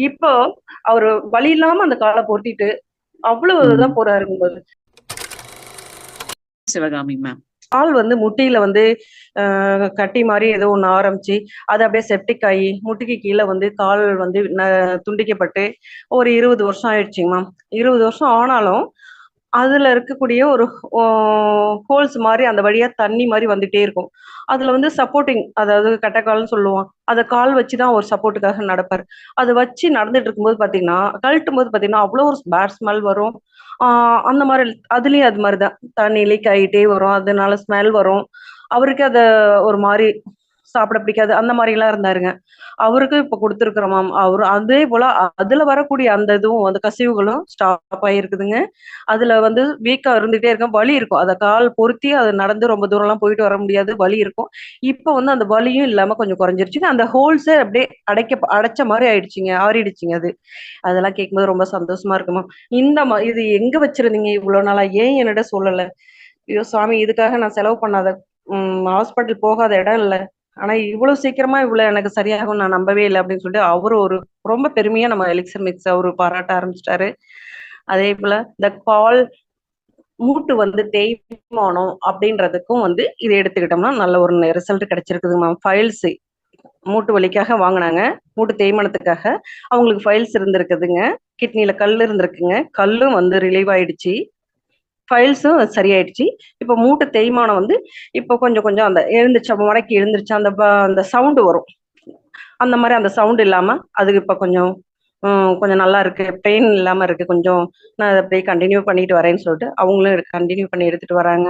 இப்போ அவரு வழி இல்லாம அந்த கால பொருத்திட்டு அவ்வளவு ம். இதுதான் போறாருங்கும்போது சிவகாமி மேம். கால் வந்து முட்டியில வந்து கட்டி மாதிரி ஏதோ ஒண்ணு ஆரம்பிச்சு அது அப்படியே செப்டிக் ஆகி முட்டிக்கு கீழே வந்து கால் வந்து துண்டிக்கப்பட்டு ஒரு 20 வருஷம் ஆயிடுச்சுங்க மேம். 20 வருஷம் ஆனாலும் அதுல இருக்கக்கூடிய ஒரு ஹோல்ஸ் மாதிரி அந்த வழியா தண்ணி மாதிரி வந்துட்டே இருக்கும். அதுல வந்து சப்போர்ட்டிங், அதாவது கட்டைக்கால்னு சொல்லுவோம், அதை கால் வச்சுதான் ஒரு சப்போர்ட்டுக்காக நடப்பாரு. அதை வச்சு நடந்துட்டு இருக்கும்போது பாத்தீங்கன்னா, கழட்டும் போது பாத்தீங்கன்னா அவ்வளோ ஒரு பேட் ஸ்மெல் வரும். அந்த மாதிரி அதுலயும் அது மாதிரிதான் தண்ணி லீக் ஆகிட்டே வரும், அதனால ஸ்மெல் வரும். அவருக்கு அத ஒரு மாதிரி சாப்பிட பிடிக்காது, அந்த மாதிரி எல்லாம் இருந்தாருங்க. அவருக்கு இப்ப கொடுத்துருக்குறோம் மேம். அவரு அதே போல அதுல வரக்கூடிய அந்த இதுவும் அந்த கசிவுகளும் ஸ்டாப் ஆகிருக்குதுங்க. அதுல வந்து வீக்கா இருந்துட்டே இருக்கும், வலி இருக்கும். அத கால் பொருத்தி அது நடந்து ரொம்ப தூரம்லாம் போயிட்டு வர முடியாது, வலி இருக்கும். இப்ப வந்து அந்த வலியும் இல்லாம கொஞ்சம் குறைஞ்சிருச்சுங்க. அந்த ஹோல்ஸே அப்படியே அடைச்ச மாதிரி ஆயிடுச்சுங்க, ஆறிடுச்சுங்க அது. அதெல்லாம் கேட்கும்போது ரொம்ப சந்தோஷமா இருக்குமா. இது எங்க வச்சிருந்தீங்க இவ்வளவு நாளா, ஏன் என்னிடம் சொல்லல? ஐயோ சாமி, இதுக்காக நான் செலவு பண்ணாத ஹாஸ்பிட்டல் போகாத இடம் இல்ல. ஆனா இவ்வளவு சீக்கிரமா இவ்வளவு எனக்கு சரியாகும் நான் நம்பவே இல்லை அப்படின்னு சொல்லிட்டு அவரு ஒரு ரொம்ப பெருமையா நம்ம எலிக்சர் மிக்ஸ் அவரு பாராட்ட ஆரம்பிச்சிட்டாரு. அதே போல இந்த கால் மூட்டு வந்து தேய்மானம் அப்படின்றதுக்கும் வந்து இதை எடுத்துக்கிட்டோம்னா நல்ல ஒரு ரிசல்ட் கிடைச்சிருக்குது மேம். ஃபைல்ஸ் மூட்டு வலிக்காக வாங்கினாங்க, மூட்டு தேய்மானத்துக்காக அவங்களுக்கு ஃபைல்ஸ் இருந்திருக்குதுங்க. கிட்னில கல் இருந்திருக்குங்க, கல்லும் வந்து ரிலீவ் ஆயிடுச்சு, ஃபைல்ஸும் சரியாயிடுச்சு. இப்போ மூட்டு தேய்மானம் வந்து இப்போ கொஞ்சம் கொஞ்சம் அந்த எழுந்துச்சு முடக்கி எழுந்துருச்சு அந்த அந்த சவுண்டு வரும், அந்த மாதிரி அந்த சவுண்ட் இல்லாம அதுக்கு இப்ப கொஞ்சம் கொஞ்சம் நல்லா இருக்கு, பெயின் இல்லாம இருக்கு கொஞ்சம். நான் அதை அப்படியே கண்டினியூ பண்ணிட்டு வரேன்னு சொல்லிட்டு அவங்களும் கண்டினியூ பண்ணி எடுத்துட்டு வராங்க.